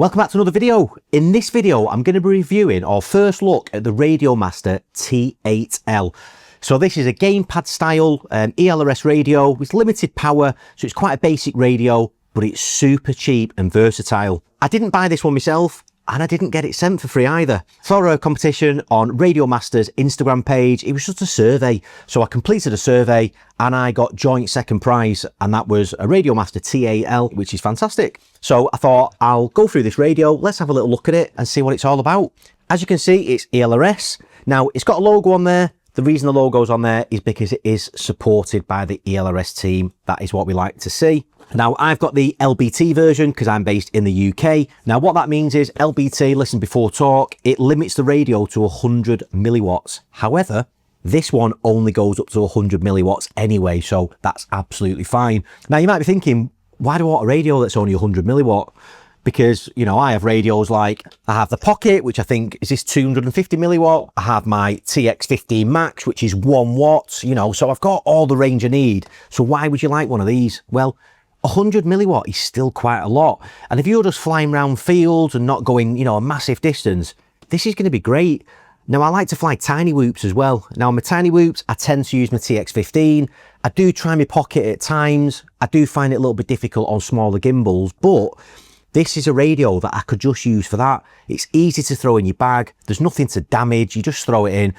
Welcome back to another video. In this video, I'm going to be reviewing our first look at the Radiomaster T8L. So this is a gamepad style ELRS radio with limited power, so it's quite a basic radio, but it's super cheap and versatile. I didn't buy this one myself, and I didn't get it sent for free either. For a competition on Radiomaster's Instagram page, it was just a survey. So I completed a survey and I got joint second prize, and that was a Radiomaster T8L, which is fantastic. So I thought I'll go through this radio, let's have a little look at it and see what it's all about. As you can see, it's ELRS. Now it's got a logo on there. The reason the logo's on there is because it is supported by the ELRS team. That is what we like to see. Now, I've got the LBT version because I'm based in the UK. Now, what that means is LBT, listen before talk, it limits the radio to 100 milliwatts. However, this one only goes up to 100 milliwatts anyway, so that's absolutely fine. Now, you might be thinking, why do I want a radio that's only 100 milliwatt? Because, you know, I have radios like, I have the Pocket, which I think, is this 250 milliwatt? I have my TX15 Max, which is 1 watt, you know, so I've got all the range I need. So why would you like one of these? Well, 100 milliwatt is still quite a lot. And if you're just flying around fields and not going, you know, a massive distance, this is going to be great. Now, I like to fly tiny whoops as well. Now, my tiny whoops, I tend to use my TX15. I do try my Pocket at times. I do find it a little bit difficult on smaller gimbals, but this is a radio that I could just use for that. It's easy to throw in your bag. There's nothing to damage. You just throw it in.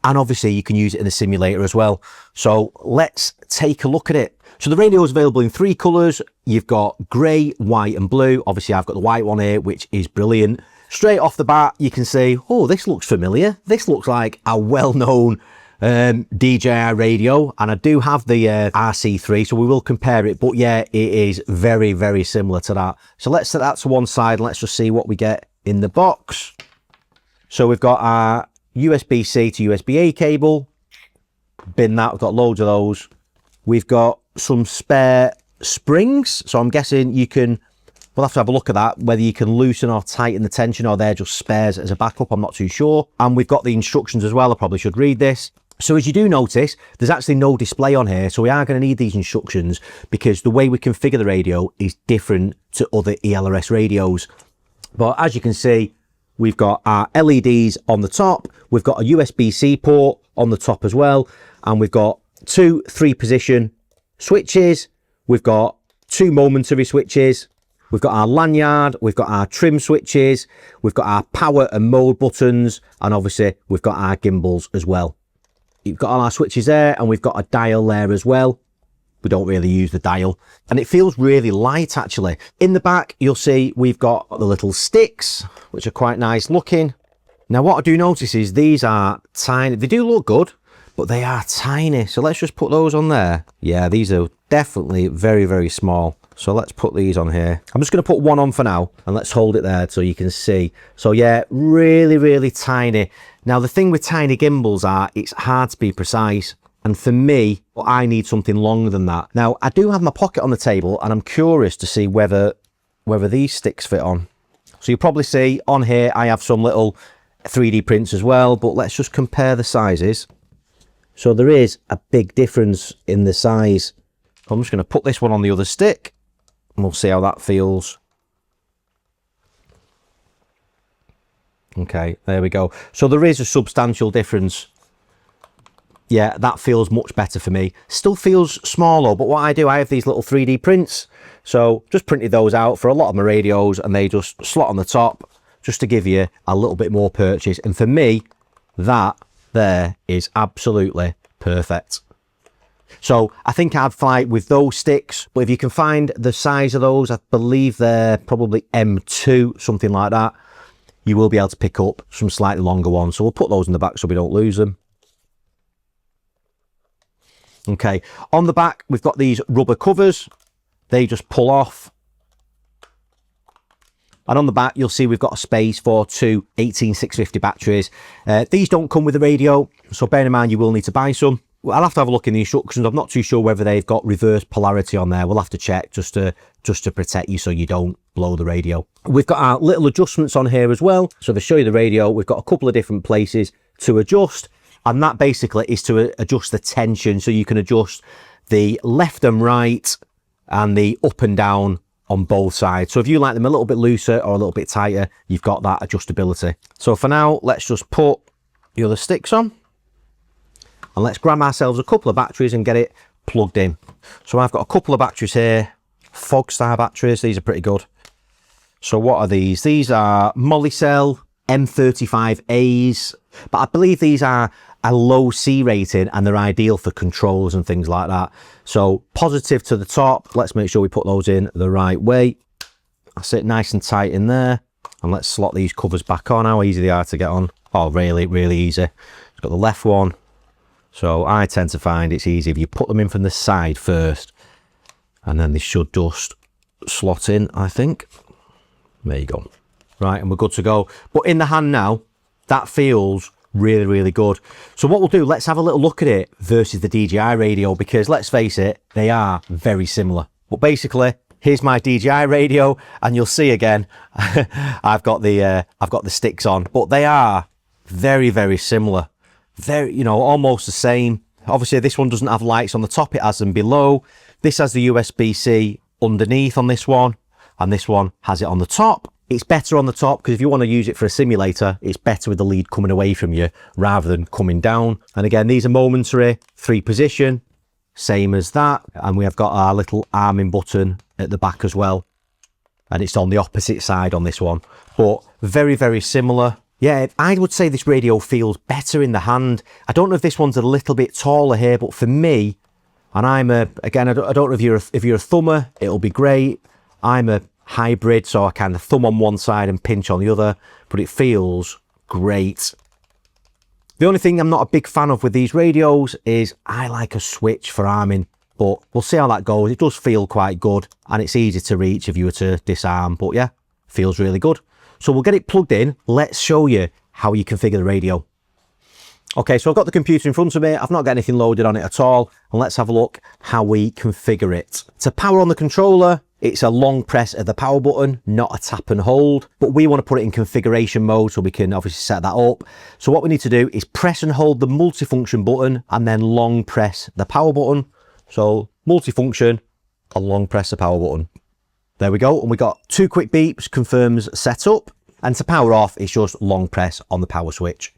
And obviously you can use it in the simulator as well. So let's take a look at it. So the radio is available in 3 colours. You've got grey, white and blue. Obviously I've got the white one here, which is brilliant. Straight off the bat, you can see, oh, this looks familiar. This looks like a well-known DJI radio. And I do have the RC3, so we will compare it. But yeah, it is very, very similar to that. So let's set that to one side and let's just see what we get in the box. So we've got our USB-C to USB-A cable. Bin that, we've got loads of those. We've got some spare springs, so I'm guessing you can, we'll have to have a look at that, whether you can loosen or tighten the tension or they're just spares as a backup, I'm not too sure. And we've got the instructions as well, I probably should read this. So as you do notice, there's actually no display on here, so we are going to need these instructions because the way we configure the radio is different to other ELRS radios. But as you can see, we've got our LEDs on the top, we've got a USB-C port on the top as well, and we've got 2 3-position switches, we've got 2 momentary switches, we've got our lanyard, we've got our trim switches, we've got our power and mode buttons, and obviously we've got our gimbals as well. You've got all our switches there, and we've got a dial there as well. We don't really use the dial, and it feels really light actually. In the back, you'll see we've got the little sticks, which are quite nice looking. Now, what I do notice is these are tiny. They do look good, but they are tiny. So let's just put those on there. Yeah, these are definitely very, very small. So let's put these on here. I'm just going to put one on for now, and let's hold it there so you can see. So yeah, really, really tiny. Now, the thing with tiny gimbals are it's hard to be precise. And for me, I need something longer than that. Now, I do have my Pocket on the table, and I'm curious to see whether these sticks fit on. So you'll probably see on here, I have some little 3D prints as well, but let's just compare the sizes. So there is a big difference in the size. I'm just going to put this one on the other stick, and we'll see how that feels. Okay, there we go. So there is a substantial difference. Yeah, that feels much better for me. Still feels small though, but what I do, I have these little 3D prints. So just printed those out for a lot of my radios, and they just slot on the top just to give you a little bit more purchase. And for me, that there is absolutely perfect. So I think I'd fly with those sticks, but if you can find the size of those, I believe they're probably M2, something like that, you will be able to pick up some slightly longer ones. So we'll put those in the back so we don't lose them. Okay, on the back, we've got these rubber covers. They just pull off. And on the back, you'll see we've got a space for 2 18650 batteries. These don't come with the radio, so bear in mind you will need to buy some. I'll have to have a look in the instructions. I'm not too sure whether they've got reverse polarity on there. We'll have to check just to protect you so you don't blow the radio. We've got our little adjustments on here as well. So to show you the radio, we've got a couple of different places to adjust. And that basically is to adjust the tension. So you can adjust the left and right and the up and down on both sides. So if you like them a little bit looser or a little bit tighter, you've got that adjustability. So for now, let's just put the other sticks on and let's grab ourselves a couple of batteries and get it plugged in. So I've got a couple of batteries here, Fogstar batteries. These are pretty good. So what are these? These are Molicel M35As, but I believe these are a low C rating and they're ideal for controls and things like that. So positive to the top. Let's make sure we put those in the right way. I sit nice and tight in there, and let's slot these covers back on. How easy they are to get on. Oh, really, really easy. It's got the left one. So I tend to find it's easy if you put them in from the side first, and then they should just slot in, I think. There you go. Right, and we're good to go. But in the hand now, that feels really, really good. So what we'll do, let's have a little look at it versus the DJI radio, because let's face it, they are very similar. But basically, here's my DJI radio, and you'll see again, I've got the sticks on, but they are very, very similar. Very, you know, almost the same. Obviously, this one doesn't have lights on the top, it has them below. This has the USB-C underneath on this one, and this one has it on the top. It's better on the top because if you want to use it for a simulator, it's better with the lead coming away from you rather than coming down. And again, these are momentary, 3 position, same as that. And we have got our little arming button at the back as well. And it's on the opposite side on this one, but very, very similar. Yeah, I would say this radio feels better in the hand. I don't know if this one's a little bit taller here, but for me, and again, I don't know if you're a thumber, it'll be great. I'm a hybrid, so I kind of thumb on one side and pinch on the other, but it feels great. The only thing I'm not a big fan of with these radios is I like a switch for arming, but we'll see how that goes. It does feel quite good, and it's easy to reach if you were to disarm, but yeah, feels really good. So we'll get it plugged in. Let's show you how you configure the radio. Okay, so I've got the computer in front of me. I've not got anything loaded on it at all, and let's have a look how we configure it. To power on the controller, it's a long press of the power button, not a tap and hold, but we want to put it in configuration mode so we can obviously set that up. So what we need to do is press and hold the multifunction button and then long press the power button. So multifunction and long press the power button. There we go. And we got 2 quick beeps, confirms setup. And to power off, it's just long press on the power switch.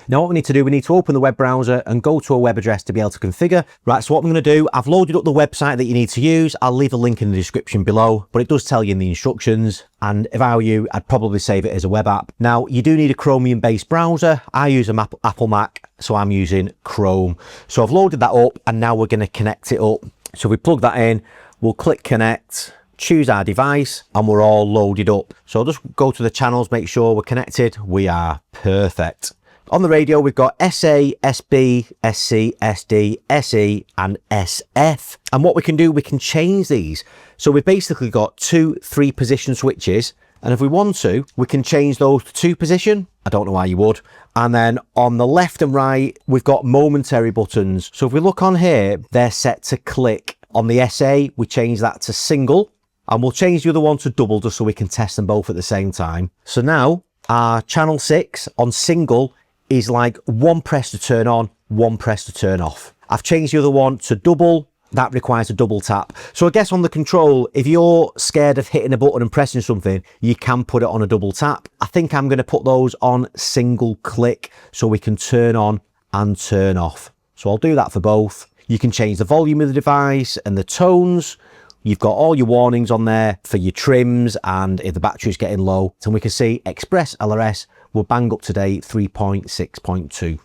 Now what we need to do, we need to open the web browser and go to a web address to be able to configure. Right, so what I'm going to do, I've loaded up the website that you need to use. I'll leave a link in the description below, but it does tell you in the instructions. And if I were you, I'd probably save it as a web app. Now, you do need a Chromium-based browser. I use an Apple Mac, so I'm using Chrome. So I've loaded that up, and now we're going to connect it up. So we plug that in, we'll click connect, choose our device, and we're all loaded up. So just go to the channels, make sure we're connected. We are perfect. On the radio, we've got SA, SB, SC, SD, SE, and SF. And what we can do, we can change these. So we've basically got 2 3-position switches. And if we want to, we can change those to 2 position. I don't know why you would. And then on the left and right, we've got momentary buttons. So if we look on here, they're set to click. On the SA, we change that to single. And we'll change the other one to double just so we can test them both at the same time. So now our channel 6 on single is like 1 press to turn on, 1 press to turn off. I've changed the other one to double. That requires a double tap. So I guess on the control, if you're scared of hitting a button and pressing something, you can put it on a double tap. I think I'm going to put those on single click so we can turn on and turn off. So I'll do that for both. You can change the volume of the device and the tones. You've got all your warnings on there for your trims and if the battery's getting low. And we can see Express LRS will bang up to date 3.6.2.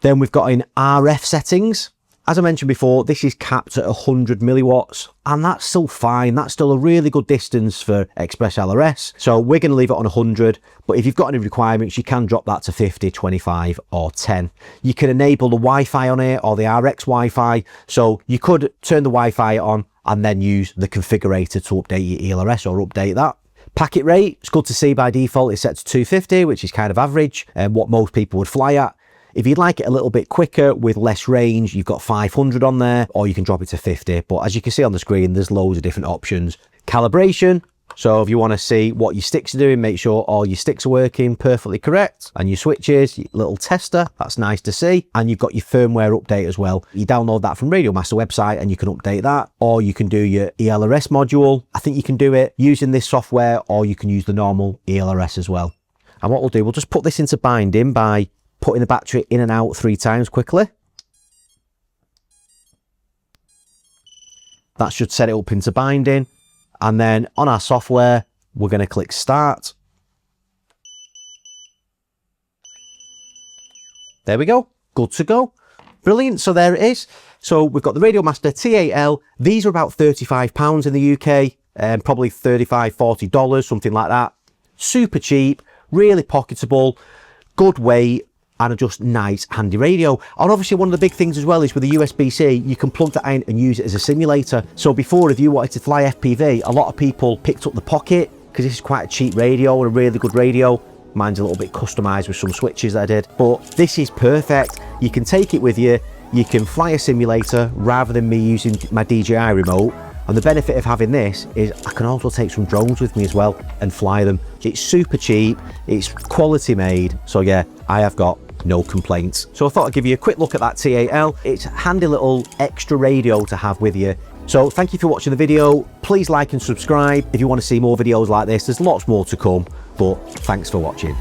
Then we've got in RF settings. As I mentioned before, this is capped at 100 milliwatts, and that's still fine. That's still a really good distance for Express LRS. So we're going to leave it on 100, but if you've got any requirements, you can drop that to 50, 25, or 10. You can enable the Wi-Fi on it or the RX Wi-Fi. So you could turn the Wi-Fi on and then use the configurator to update your ELRS or update that. Packet rate, it's good to see by default it's set to 250, which is kind of average and what most people would fly at. If you'd like it a little bit quicker with less range, you've got 500 on there, or you can drop it to 50. But as you can see on the screen, there's loads of different options. Calibration, So if you want to see what your sticks are doing, make sure all your sticks are working perfectly correct, and your switches, your little tester, that's nice to see. And you've got your firmware update as well. You download that from Radiomaster website and you can update that, or you can do your ELRS module. I think you can do it using this software, or you can use the normal ELRS as well. And what we'll do, we'll just put this into binding by putting the battery in and out 3 times quickly. That should set it up into binding. And then on our software, we're going to click start. There we go. Good to go. Brilliant. So there it is. So we've got the Radiomaster T8L. These are about £35 in the UK, probably $35, $40, something like that. Super cheap, really pocketable, good weight, and a just nice handy radio. And obviously one of the big things as well is with the USB-C, you can plug that in and use it as a simulator. So before, if you wanted to fly FPV, a lot of people picked up the Pocket because this is quite a cheap radio and a really good radio. Mine's a little bit customized with some switches that I did, but this is perfect. You can take it with you, you can fly a simulator rather than me using my DJI Remote. And the benefit of having this is I can also take some drones with me as well and fly them. It's super cheap, it's quality made. So yeah, I have got no complaints. So I thought I'd give you a quick look at that T8L. It's a handy little extra radio to have with you. So thank you for watching the video. Please like and subscribe if you want to see more videos like this. There's lots more to come, but thanks for watching.